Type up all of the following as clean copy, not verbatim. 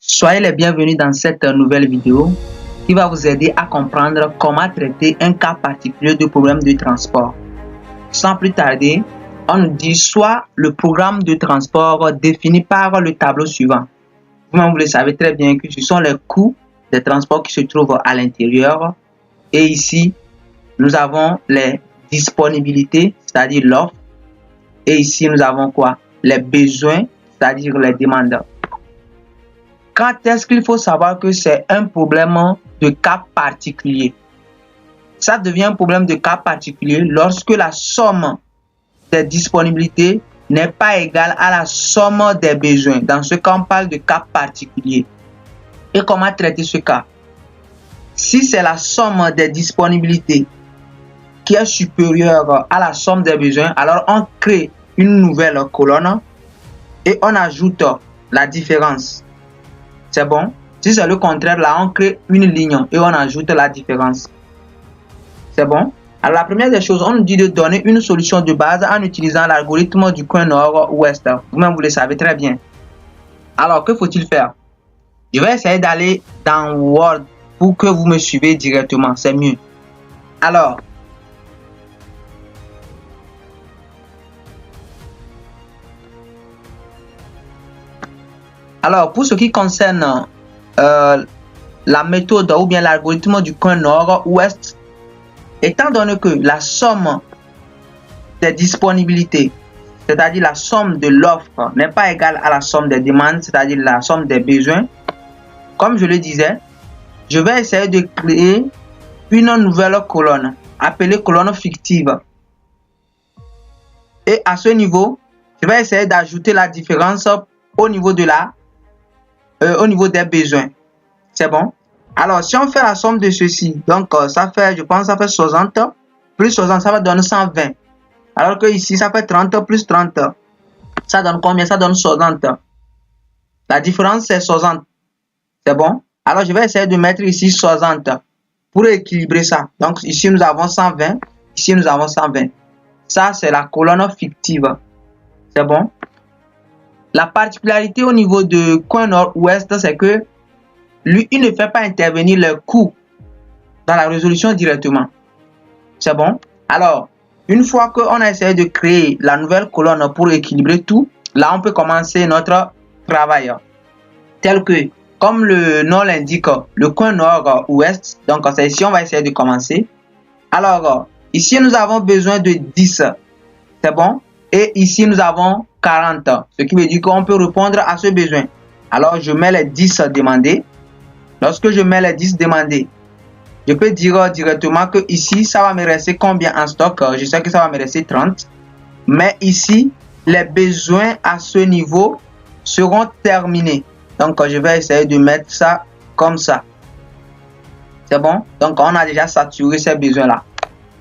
Soyez les bienvenus dans cette nouvelle vidéo qui va vous aider à comprendre comment traiter un cas particulier de problème de transport. Sans plus tarder, on nous dit soit le programme de transport défini par le tableau suivant. Vous-même, vous le savez très bien que ce sont les coûts des transports qui se trouvent à l'intérieur. Et ici, nous avons les disponibilités, c'est-à-dire l'offre. Et ici, nous avons quoi? Les besoins, c'est-à-dire les demandes. Quand est-ce qu'il faut savoir que c'est un problème de cas particulier? Ça devient un problème de cas particulier lorsque la somme des disponibilités n'est pas égale à la somme des besoins. Dans ce cas, on parle de cas particulier. Et comment traiter ce cas? Si c'est la somme des disponibilités qui est supérieure à la somme des besoins, alors on crée une nouvelle colonne et on ajoute la différence. C'est bon? Si c'est le contraire, là, on crée une ligne et on ajoute la différence. C'est bon? Alors, la première des choses, on nous dit de donner une solution de base en utilisant l'algorithme du coin nord-ouest. Vous-même, vous le savez très bien. Alors, que faut-il faire? Je vais essayer d'aller dans Word pour que vous me suivez directement. C'est mieux. Alors, pour ce qui concerne la méthode ou bien l'algorithme du coin nord-ouest, étant donné que la somme des disponibilités, c'est-à-dire la somme de l'offre, n'est pas égale à la somme des demandes, c'est-à-dire la somme des besoins, comme je le disais, je vais essayer de créer une nouvelle colonne, appelée colonne fictive. Et à ce niveau, je vais essayer d'ajouter la différence au niveau de au niveau des besoins. C'est bon? Alors, si on fait la somme de ceci, donc ça fait, je pense, ça fait 60 plus 60, ça va donner 120. Alors que ici, ça fait 30 plus 30. Ça donne combien? Ça donne 60. La différence, c'est 60. C'est bon? Alors, je vais essayer de mettre ici 60 pour équilibrer ça. Donc, ici, nous avons 120. Ici, nous avons 120. Ça, c'est la colonne fictive. C'est bon? La particularité au niveau de coin nord-ouest, c'est que lui, il ne fait pas intervenir les coûts dans la résolution directement. C'est bon? Alors, une fois qu'on a essayé de créer la nouvelle colonne pour équilibrer tout, là, on peut commencer notre travail. Tel que, comme le nom l'indique, le coin nord-ouest, donc c'est ici, on va essayer de commencer. Alors, ici, nous avons besoin de 10. C'est bon? Et ici, nous avons 40. Ce qui veut dire qu'on peut répondre à ce besoin. Alors, je mets les 10 demandés. Lorsque je mets les 10 demandés, je peux dire directement que ici, ça va me rester combien en stock? Je sais que ça va me rester 30. Mais ici, les besoins à ce niveau seront terminés. Donc, je vais essayer de mettre ça comme ça. C'est bon? Donc, on a déjà saturé ces besoins-là.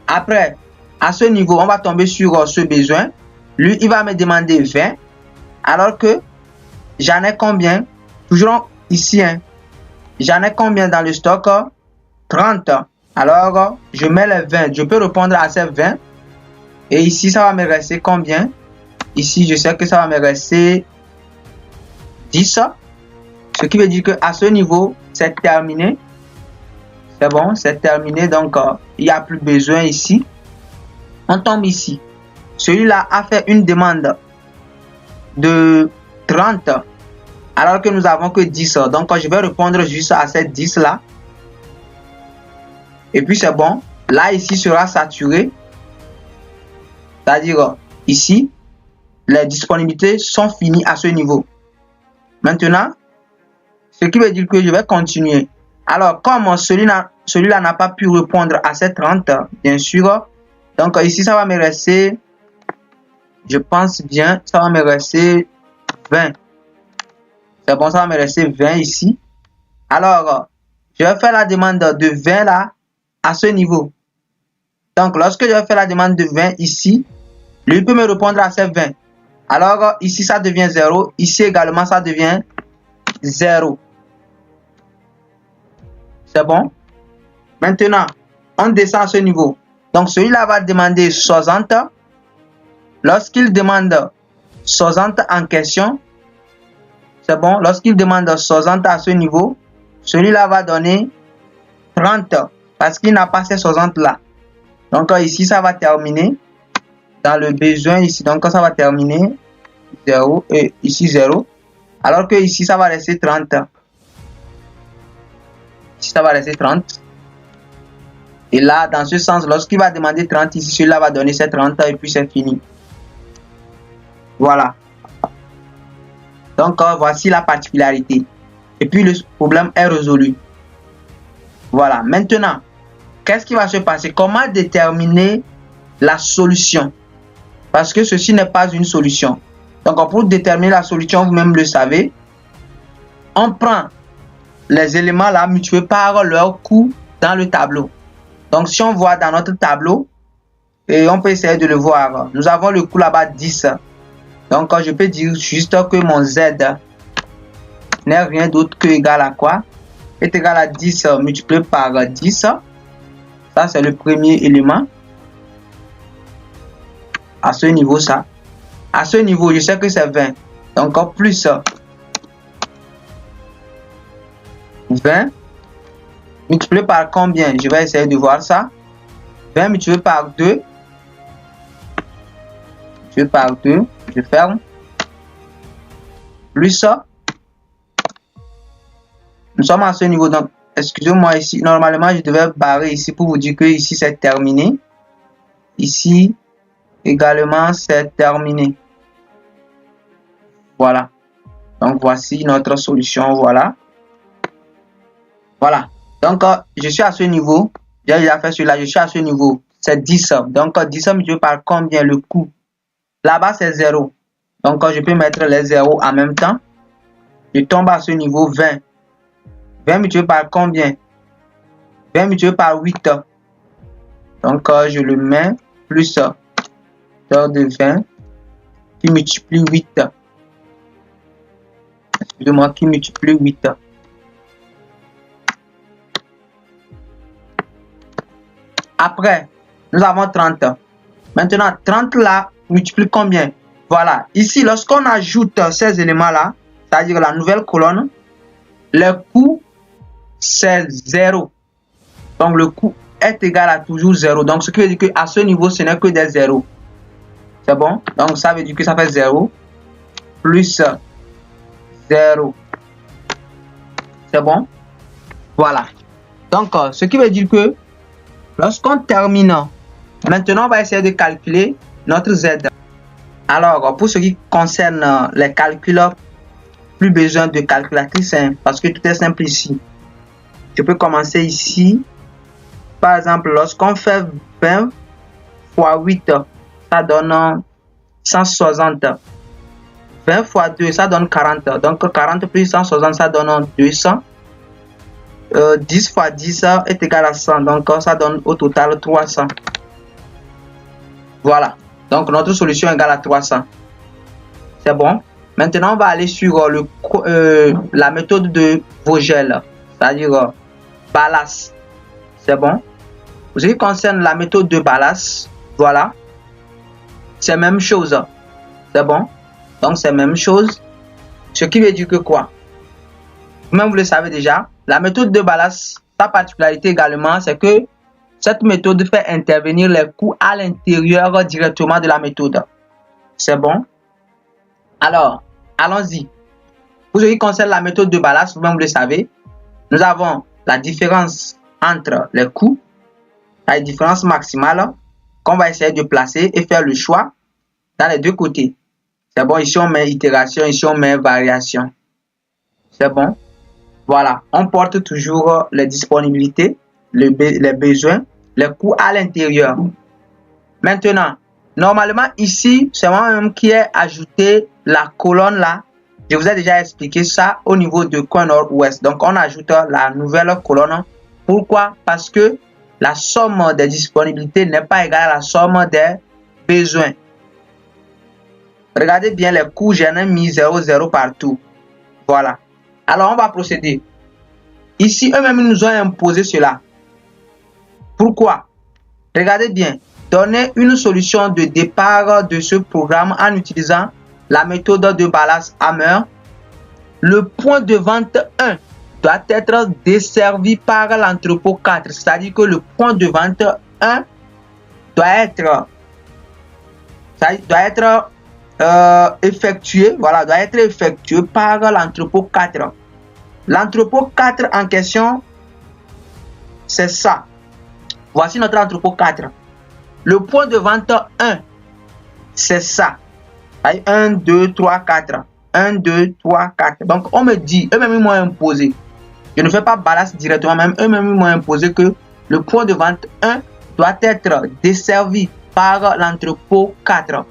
Après, à ce niveau, on va tomber sur ce besoin. Lui, il va me demander 20. Alors que j'en ai combien? Toujours ici, hein. J'en ai combien dans le stock? 30. Alors, je mets les 20. Je peux répondre à ces 20. Et ici, ça va me rester combien? Ici, je sais que ça va me rester 10. Ce qui veut dire qu'à ce niveau, c'est terminé. C'est bon, c'est terminé. Donc, il n'y a plus besoin ici. On tombe ici. Celui-là a fait une demande de 30. Alors que nous avons que 10. Donc, je vais répondre juste à ces 10 là. Et puis, c'est bon. Là, ici, sera saturé. C'est-à-dire, ici, les disponibilités sont finies à ce niveau. Maintenant, ce qui veut dire que je vais continuer. Alors, comme celui-là n'a pas pu répondre à ces 30, bien sûr. Donc, ici, ça va me rester, je pense bien, ça va me rester 20. C'est bon, ça va me rester 20 ici. Alors, je vais faire la demande de 20 là, à ce niveau. Donc, lorsque je vais faire la demande de 20 ici, lui peut me répondre à ces 20. Alors, ici, ça devient 0. Ici également, ça devient 0. C'est bon? Maintenant, on descend à ce niveau. Donc, celui-là va demander 60. Lorsqu'il demande 60 en question, C'est bon. Lorsqu'il demande 60 à ce niveau, celui-là va donner 30 parce qu'il n'a pas ces 60 là. Donc ici, ça va terminer dans le besoin ici. Donc ça va terminer 0 et ici 0. Alors que ici, ça va rester 30. Ici, ça va rester 30. Et là, dans ce sens, lorsqu'il va demander 30, ici, celui-là va donner ses 30 et puis c'est fini. Voilà. Donc, voici la particularité. Et puis, le problème est résolu. Voilà. Maintenant, qu'est-ce qui va se passer? Comment déterminer la solution? Parce que ceci n'est pas une solution. Donc, pour déterminer la solution, vous-même le savez, on prend les éléments là mutués par leur coût dans le tableau. Donc, si on voit dans notre tableau, et on peut essayer de le voir, nous avons le coût là-bas 10. Donc, je peux dire juste que mon Z n'est rien d'autre que égal à quoi? Est égal à 10 multiplié par 10. Ça, c'est le premier élément. À ce niveau, ça. À ce niveau, je sais que c'est 20. Donc, plus 20 multiplié par combien? Je vais essayer de voir ça. 20 multiplié par 2. Multiplié par 2. Je ferme. Plus ça. Nous sommes à ce niveau. Donc, excusez-moi ici. Normalement, je devais barrer ici pour vous dire que ici, c'est terminé. Ici, également, c'est terminé. Voilà. Donc, voici notre solution. Voilà. Voilà. Donc, je suis à ce niveau. J'ai déjà fait celui-là. Je suis à ce niveau. C'est 10. Donc, 10 multiplié par combien? Le coût. Là-bas, c'est 0. Donc, je peux mettre les 0 en même temps. Je tombe à ce niveau 20. 20 multiplié par combien? 20 multiplié par 8. Donc, je le mets plus de 20 qui multiplie 8. Excusez-moi, qui multiplie 8. Après, nous avons 30. Maintenant, 30 là, multiplie combien? Voilà. Ici, lorsqu'on ajoute ces éléments-là, c'est-à-dire la nouvelle colonne, le coût, c'est 0. Donc, le coût est égal à toujours 0. Donc, ce qui veut dire qu'à ce niveau, ce n'est que des 0. C'est bon? Donc, ça veut dire que ça fait 0 plus 0. C'est bon? Voilà. Donc, ce qui veut dire que lorsqu'on termine, maintenant, on va essayer de calculer notre Z. Alors, pour ce qui concerne les calculs, plus besoin de calculatrice, hein, parce que tout est simple ici. Je peux commencer ici. Par exemple, lorsqu'on fait 20 fois 8, ça donne 160. 20 fois 2, ça donne 40. Donc, 40 plus 160, ça donne 200. 10 fois 10 est égal à 100. Donc, ça donne au total 300. Voilà. Donc, notre solution est égale à 300. C'est bon. Maintenant, on va aller sur la méthode de Vogel, c'est-à-dire Ballas. C'est bon. Pour ce qui concerne la méthode de Ballas, voilà. C'est la même chose. C'est bon. Donc, c'est la même chose. Ce qui veut dire que quoi? Même vous le savez déjà, la méthode de Ballas, sa particularité également, c'est que cette méthode fait intervenir les coûts à l'intérieur directement de la méthode. C'est bon? Alors, allons-y. Pour ce qui concerne la méthode de Ballas, vous-même vous le savez, nous avons la différence entre les coûts, la différence maximale qu'on va essayer de placer et faire le choix dans les deux côtés. C'est bon, ici on met itération, ici on met variation. C'est bon? Voilà, on porte toujours les disponibilités, les besoins, les coûts à l'intérieur. Maintenant, normalement ici, c'est moi-même qui ai ajouté la colonne là. Je vous ai déjà expliqué ça au niveau de coin nord-ouest. Donc, on ajoute la nouvelle colonne. Pourquoi? Parce que la somme des disponibilités n'est pas égale à la somme des besoins. Regardez bien les coûts, j'en ai mis 0, 0 partout. Voilà. Alors, on va procéder. Ici, eux-mêmes nous ont imposé cela. Pourquoi? Regardez bien. Donner une solution de départ de ce programme en utilisant la méthode de Ballas-Hammer le point de vente 1 doit être desservi par l'entrepôt 4. C'est-à-dire que le point de vente 1 doit être effectué, voilà, doit être effectué par l'entrepôt 4. L'entrepôt 4 en question, c'est ça. Voici notre entrepôt 4. Le point de vente 1, c'est ça. 1, 2, 3, 4. 1, 2, 3, 4. Donc, on me dit, eux-mêmes, ils m'ont imposé. Je ne fais pas ballast directement, même eux-mêmes, ils m'ont imposé que le point de vente 1 doit être desservi par l'entrepôt 4.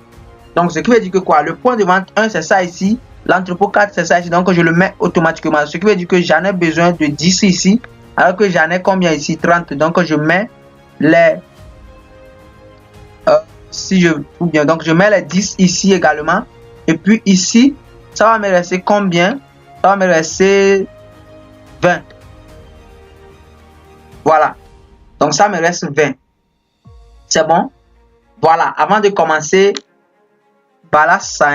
Donc, ce qui veut dire que quoi? Le point de vente 1, c'est ça ici. L'entrepôt 4, c'est ça ici. Donc, je le mets automatiquement. Ce qui veut dire que j'en ai besoin de 10 ici. Alors que j'en ai combien ici? 30. Donc, je mets les... si je trouve bien. Donc, je mets les 10 ici également. Et puis ici, ça va me rester combien? Ça va me rester 20. Voilà. Donc, ça me reste 20. C'est bon? Voilà. Avant de commencer, ballast ça.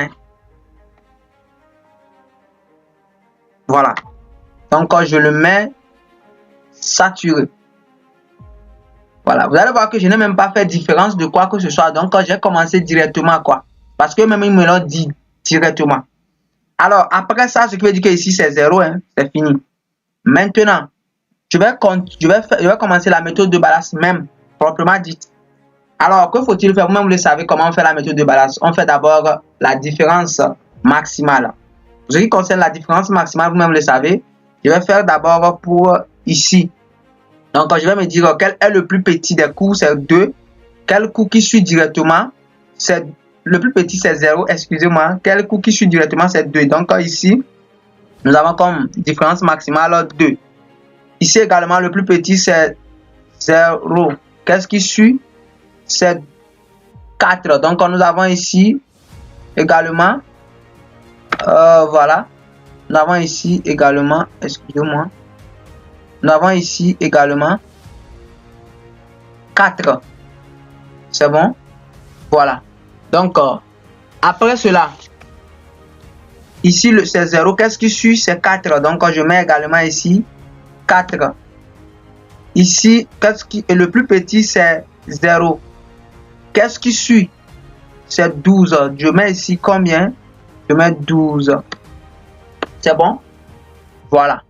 Voilà. Donc, je le mets saturé. Voilà. Vous allez voir que je n'ai même pas fait différence de quoi que ce soit. Donc, j'ai commencé directement quoi. Parce que même ils me l'ont dit directement. Alors, après ça, ce qui veut dire que ici, c'est 0. Hein, c'est fini. Maintenant, je vais commencer la méthode de ballast même, proprement dite. Alors, que faut-il faire? Vous-même, vous le savez comment on fait la méthode de ballast. On fait d'abord la différence maximale. Pour ce qui concerne la différence maximale, vous-même le savez. Je vais faire d'abord pour ici. Donc, je vais me dire quel est le plus petit des coups, c'est 2. Quel coup qui suit directement, c'est le plus petit, c'est 0. Excusez-moi. Quel coup qui suit directement, c'est 2. Donc, ici, nous avons comme différence maximale 2. Ici également, le plus petit, c'est 0. Qu'est-ce qui suit? C'est 4. Donc, nous avons ici également, voilà. Nous avons ici également, excusez-moi. Nous avons ici également 4. C'est bon? Voilà. Donc, après cela, ici, c'est 0. Qu'est-ce qui suit? C'est 4. Donc, je mets également ici 4. Ici, le plus petit, c'est 0. Qu'est-ce qui suit? C'est 12. Je mets ici combien? Je mets 12. C'est bon? Voilà.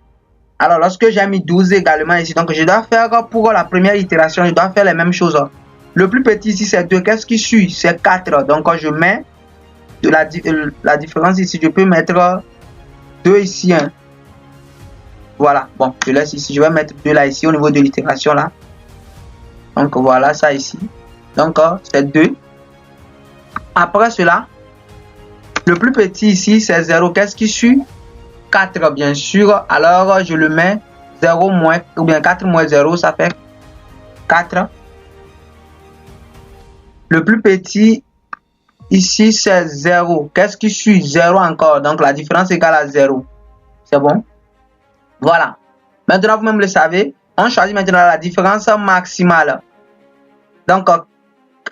Alors, lorsque j'ai mis 12 également ici, donc je dois faire pour la première itération, je dois faire les mêmes choses. Le plus petit ici, c'est 2. Qu'est-ce qui suit? C'est 4. Donc, je mets de la différence ici. Je peux mettre 2 ici. Hein. Voilà. Bon, je laisse ici. Je vais mettre 2 là, ici, au niveau de l'itération là. Donc, voilà ça ici. Donc, c'est 2. Après cela, le plus petit ici, c'est 0. Qu'est-ce qui suit? 4, bien sûr. Alors, je le mets 0 moins, ou bien 4 moins 0, ça fait 4. Le plus petit, ici, c'est 0. Qu'est-ce qui suit? 0 encore. Donc, la différence égale à 0. C'est bon? Voilà. Maintenant, vous-même le savez, on choisit maintenant la différence maximale. Donc,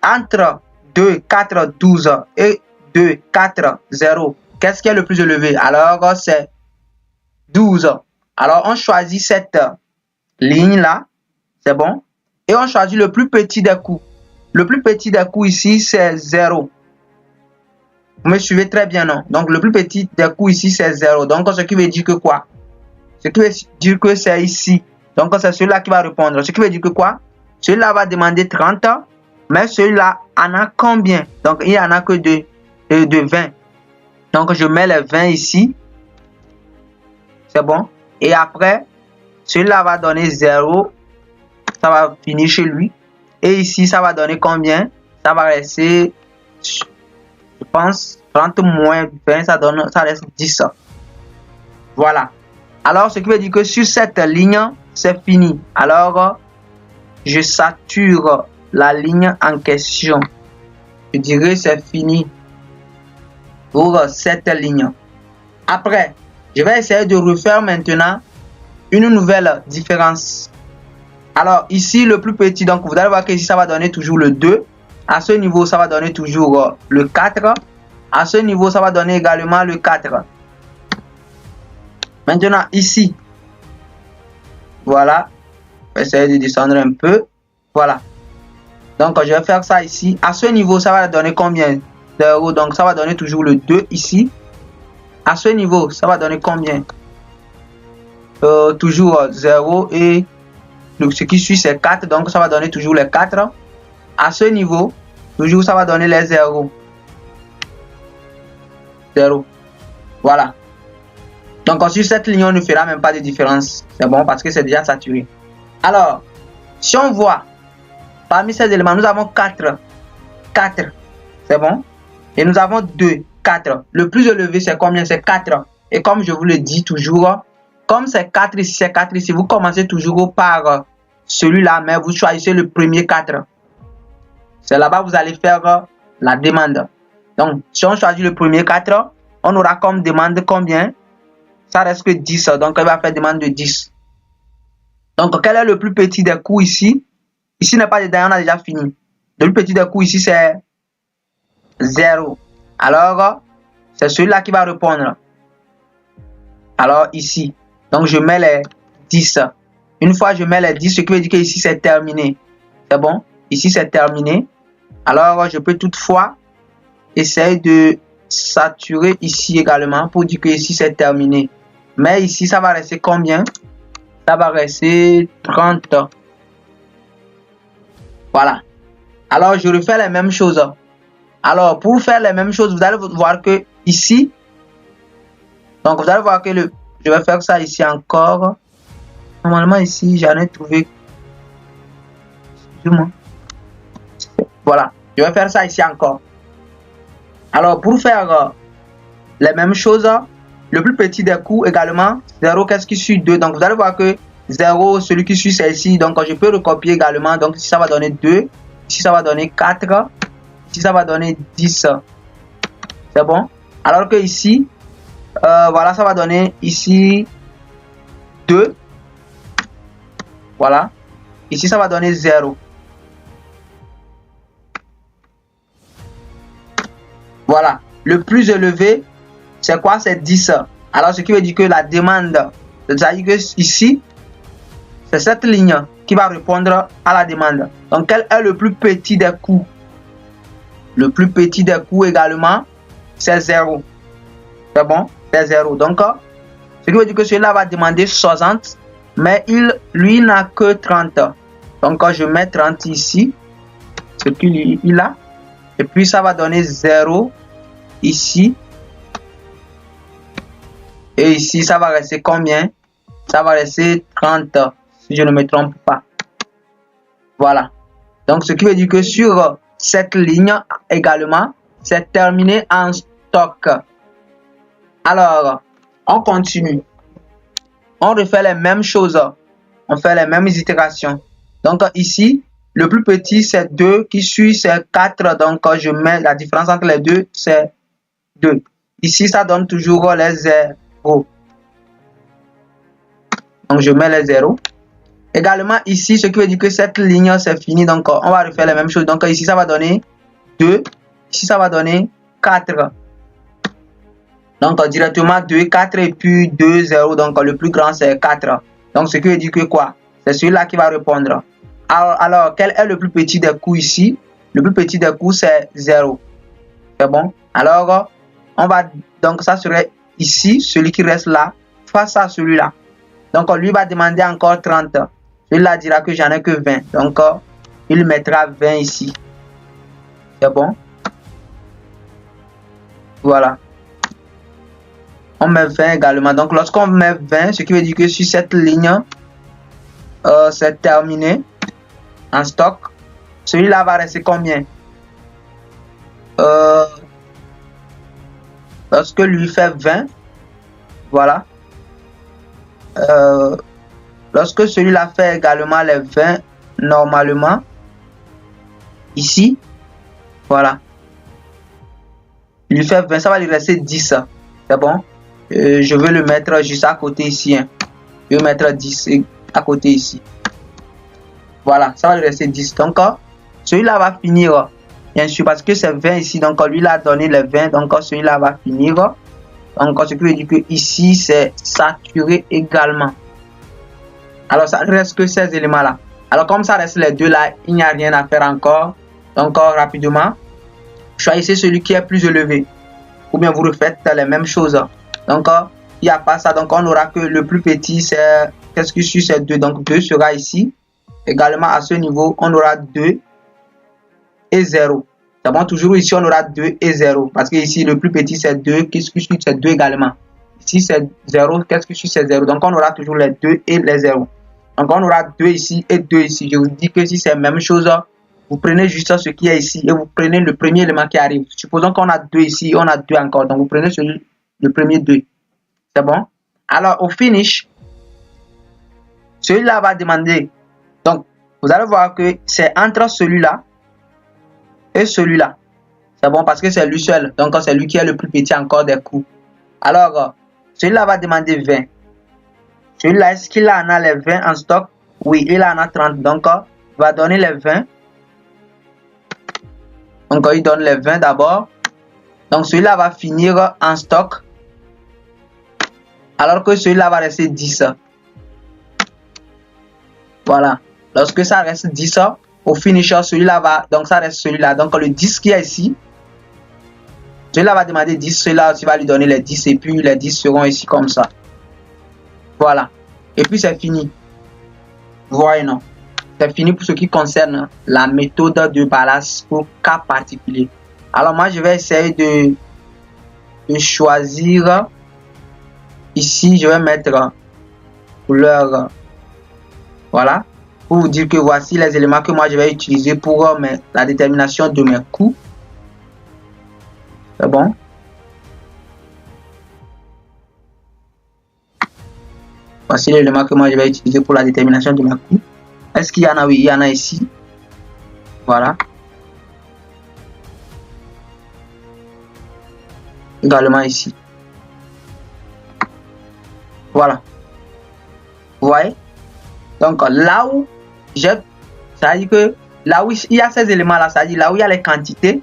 entre 2, 4, 12 et 2, 4, 0, qu'est-ce qui est le plus élevé? Alors, c'est 12. Alors, on choisit cette ligne-là. C'est bon? Et on choisit le plus petit des coups. Le plus petit des coups ici, c'est 0. Vous me suivez très bien, non? Donc, le plus petit des coups ici, c'est 0. Donc, ce qui veut dire que quoi? Ce qui veut dire que c'est ici. Donc, c'est celui-là qui va répondre. Ce qui veut dire que quoi? Celui-là va demander 30. Mais celui-là en a combien? Donc, il n'y en a que de 20. Donc, je mets les 20 ici. C'est bon? Et après, celui-là va donner 0. Ça va finir chez lui. Et ici, ça va donner combien? Ça va rester, je pense, 30 moins 20, ça reste 10. Voilà. Alors, ce qui veut dire que sur cette ligne, c'est fini. Alors, je sature la ligne en question. Je dirais c'est fini pour cette ligne. Après, je vais essayer de refaire maintenant une nouvelle différence. Alors, ici, le plus petit, donc vous allez voir que ici, ça va donner toujours le 2. À ce niveau, ça va donner toujours le 4. À ce niveau, ça va donner également le 4. Maintenant, ici, voilà. Je vais essayer de descendre un peu. Voilà. Donc, je vais faire ça ici. À ce niveau, ça va donner combien? 0. Donc, ça va donner toujours le 2 ici. À ce niveau, ça va donner combien? Toujours 0 et ce qui suit, c'est 4. Donc, ça va donner toujours les 4. À ce niveau, toujours, ça va donner les 0. 0. Voilà. Donc, sur cette ligne, on ne fera même pas de différence. C'est bon parce que c'est déjà saturé. Alors, si on voit, parmi ces éléments, nous avons 4. 4. C'est bon? Et nous avons 2. 4. Le plus élevé, c'est combien? C'est 4. Et comme je vous le dis toujours, comme c'est 4 ici, c'est 4 ici, vous commencez toujours par celui-là, mais vous choisissez le premier 4. C'est là-bas que vous allez faire la demande. Donc, si on choisit le premier 4, on aura comme demande combien? Ça reste que 10. Donc, il va faire demande de 10. Donc, quel est le plus petit des coûts ici? Ici n'est pas dedans, on a déjà fini. Le plus petit des coûts ici, c'est 0. Alors, c'est celui-là qui va répondre. Alors, ici. Donc, je mets les 10. Une fois je mets les 10, ce qui veut dire que ici, c'est terminé. C'est bon? Ici, c'est terminé. Alors, je peux toutefois essayer de saturer ici également pour dire que ici, c'est terminé. Mais ici, ça va rester combien? Ça va rester 30. Voilà. Alors, je refais les mêmes choses. Alors, pour faire les mêmes choses, vous allez voir que ici, donc vous allez voir que je vais faire ça ici encore. Normalement, ici, j'en ai trouvé. Excusez-moi. Voilà. Je vais faire ça ici encore. Alors, pour faire les mêmes choses, le plus petit des coûts également, 0, qu'est-ce qui suit 2. Donc, vous allez voir que 0, celui qui suit, c'est ici. Donc, je peux recopier également. Donc, ici, ça va donner 2. Ici, ça va donner 4. Ici, ça va donner 10. C'est bon? Alors que ici, voilà, ça va donner ici 2. Voilà. Ici, ça va donner 0. Voilà. Le plus élevé, c'est quoi? C'est 10. Alors, ce qui veut dire que la demande, c'est-à-dire que ici, c'est cette ligne qui va répondre à la demande. Donc, quel est le plus petit des coûts? Le plus petit des coûts également, c'est 0. C'est bon? C'est 0. Donc, ce qui veut dire que celui-là va demander 60, mais lui n'a que 30. Donc, je mets 30 ici, ce qu'il a. Et puis, ça va donner 0 ici. Et ici, ça va rester combien? Ça va rester 30, si je ne me trompe pas. Voilà. Donc, ce qui veut dire que sur cette ligne également, c'est terminé en stock. Alors, on continue. On refait les mêmes choses. On fait les mêmes itérations. Donc, ici, le plus petit, c'est 2. Qui suit, c'est 4. Donc, je mets la différence entre les deux, c'est 2. Ici, ça donne toujours les 0. Donc, je mets les 0. Également, ici, ce qui veut dire que cette ligne, c'est fini. Donc, on va refaire la même chose. Donc, ici, ça va donner 2. Ici, ça va donner 4. Donc, directement 2, 4 et puis 2, 0. Donc, le plus grand, c'est 4. Donc, ce qui veut dire que quoi? C'est celui-là qui va répondre. Alors, quel est le plus petit des coûts ici? Le plus petit des coûts, c'est 0. C'est bon? Alors, on va... Donc, ça serait ici, celui qui reste là, face à celui-là. Donc, lui va demander encore 30. Celui-là dira que j'en ai que 20. Donc, il mettra 20 ici. C'est bon? Voilà. On met 20 également. Donc, lorsqu'on met 20, ce qui veut dire que sur cette ligne, c'est terminé en stock. Celui-là va rester combien? Lorsque lui fait 20, voilà. Lorsque celui-là fait également les 20, normalement, ici, voilà. Il lui fait 20, ça va lui rester 10. C'est bon? Je veux le mettre juste à côté ici. Hein. Je vais mettre 10 à côté ici. Voilà, ça va lui rester 10. Donc, celui-là va finir, bien sûr, parce que c'est 20 ici. Donc, lui, il a donné les 20. Donc, celui-là va finir. Donc, ce qui veut dire que ici, c'est saturé également. Alors, ça ne reste que ces éléments-là. Alors, comme ça reste les deux là, il n'y a rien à faire encore. Donc, rapidement, choisissez celui qui est plus élevé. Ou bien vous refaites les mêmes choses. Donc, il n'y a pas ça. Donc, on aura que le plus petit, c'est... Qu'est-ce que je suis? C'est 2. Donc, 2 sera ici. Également, à ce niveau, on aura 2 et 0. C'est bon, toujours ici, on aura 2 et 0. Parce que ici, le plus petit, c'est 2. Qu'est-ce que je suis? C'est 2 également. Ici, c'est 0. Qu'est-ce que je suis? C'est 0. Donc, on aura toujours les 2 et les 0. Donc, on aura 2 ici et 2 ici. Je vous dis que si c'est la même chose, vous prenez juste ce qui est ici et vous prenez le premier élément qui arrive. Supposons qu'on a 2 ici, on a 2 encore. Donc, vous prenez le premier 2. C'est bon? Alors, au finish, celui-là va demander. Donc, vous allez voir que c'est entre celui-là et celui-là. C'est bon parce que c'est lui seul. Donc, c'est lui qui est le plus petit encore des coups. Alors, celui-là va demander 20. Celui-là, est-ce qu'il en a les 20 en stock? Oui, il en a 30. Donc, il va donner les 20. Donc, il donne les 20 d'abord. Donc, celui-là va finir en stock. Alors que celui-là va rester 10. Voilà. Lorsque ça reste 10, au finisher, celui-là va... Donc, ça reste celui-là. Donc, le 10 qui est ici. Celui-là va demander 10. Celui-là aussi va lui donner les 10. Et puis, les 10 seront ici comme ça. Voilà. Et puis, c'est fini. Vous voyez, non? C'est fini pour ce qui concerne la méthode de balance pour cas particulier. Alors, moi, je vais essayer de choisir. Ici, je vais mettre couleur. Voilà. Pour vous dire que voici les éléments que moi, je vais utiliser pour la détermination de mes coûts. C'est bon. Voici l'élément que moi je vais utiliser pour la détermination de ma coût. Est-ce qu'il y en a? Oui, il y en a ici. Voilà. Également ici. Voilà. Vous voyez? Donc là où ça dit que là où il y a ces éléments là, ça dit là où il y a les quantités,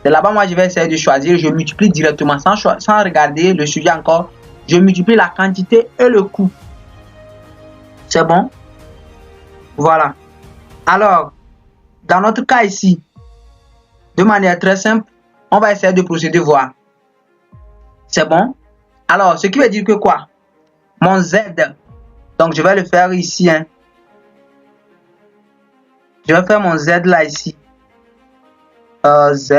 c'est là-bas moi je vais essayer de choisir. Je multiplie directement sans regarder le sujet encore. Je multiplie la quantité et le coût. C'est bon? Voilà. Alors, dans notre cas ici, de manière très simple, on va essayer de procéder voir. C'est bon? Alors, ce qui veut dire que quoi? Mon Z, donc je vais le faire ici. Hein. Je vais faire mon Z là ici. Z.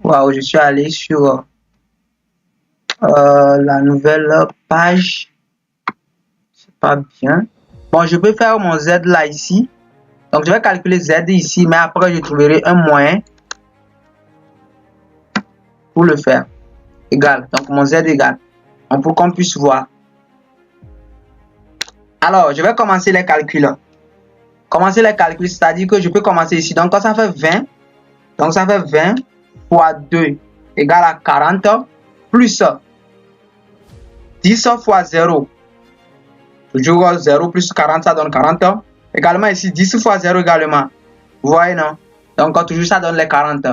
Waouh, je suis allé sur la nouvelle page. Pas bien. Bon, je peux faire mon Z là ici. Donc, je vais calculer Z ici, mais après, je trouverai un moyen pour le faire. Égal. Donc, mon Z égal. Donc, pour qu'on puisse voir. Alors, je vais commencer les calculs. Commencer les calculs, c'est-à-dire que je peux commencer ici. Donc, quand ça fait 20, donc ça fait 20 fois 2 égale à 40 plus 10 fois 0. Toujours 0 plus 40, ça donne 40. Également ici, 10 fois 0 également. Vous voyez, non? Donc, toujours ça donne les 40.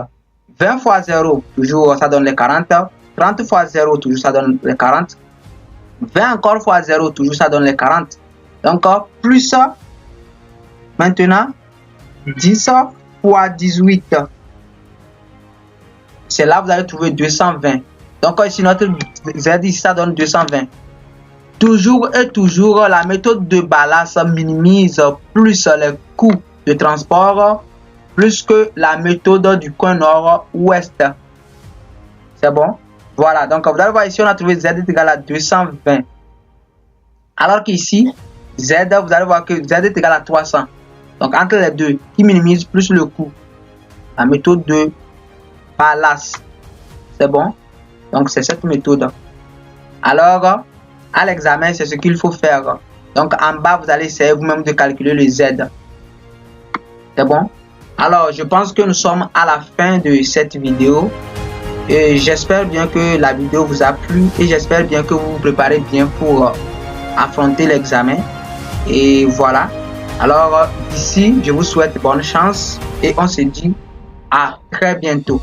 20 fois 0, toujours ça donne les 40. 30 fois 0, toujours ça donne les 40. 20 encore fois 0, toujours ça donne les 40. Donc, plus maintenant, 10 fois 18. C'est là que vous allez trouver 220. Donc, ici, notre Z, ici, ça donne 220. Toujours et toujours, la méthode de balance minimise plus les coûts de transport plus que la méthode du coin nord-ouest. C'est bon? Voilà, donc vous allez voir ici, on a trouvé Z est égal à 220. Alors qu'ici, Z, vous allez voir que Z est égal à 300. Donc entre les deux, qui minimise plus le coût. La méthode de balance. C'est bon? Donc c'est cette méthode. Alors, à l'examen, c'est ce qu'il faut faire. Donc en bas, vous allez essayer vous-même de calculer le Z. C'est bon? Alors, je pense que nous sommes à la fin de cette vidéo. Et j'espère bien que la vidéo vous a plu. Et j'espère bien que vous vous préparez bien pour affronter l'examen. Et voilà. Alors, d'ici, je vous souhaite bonne chance. Et on se dit à très bientôt.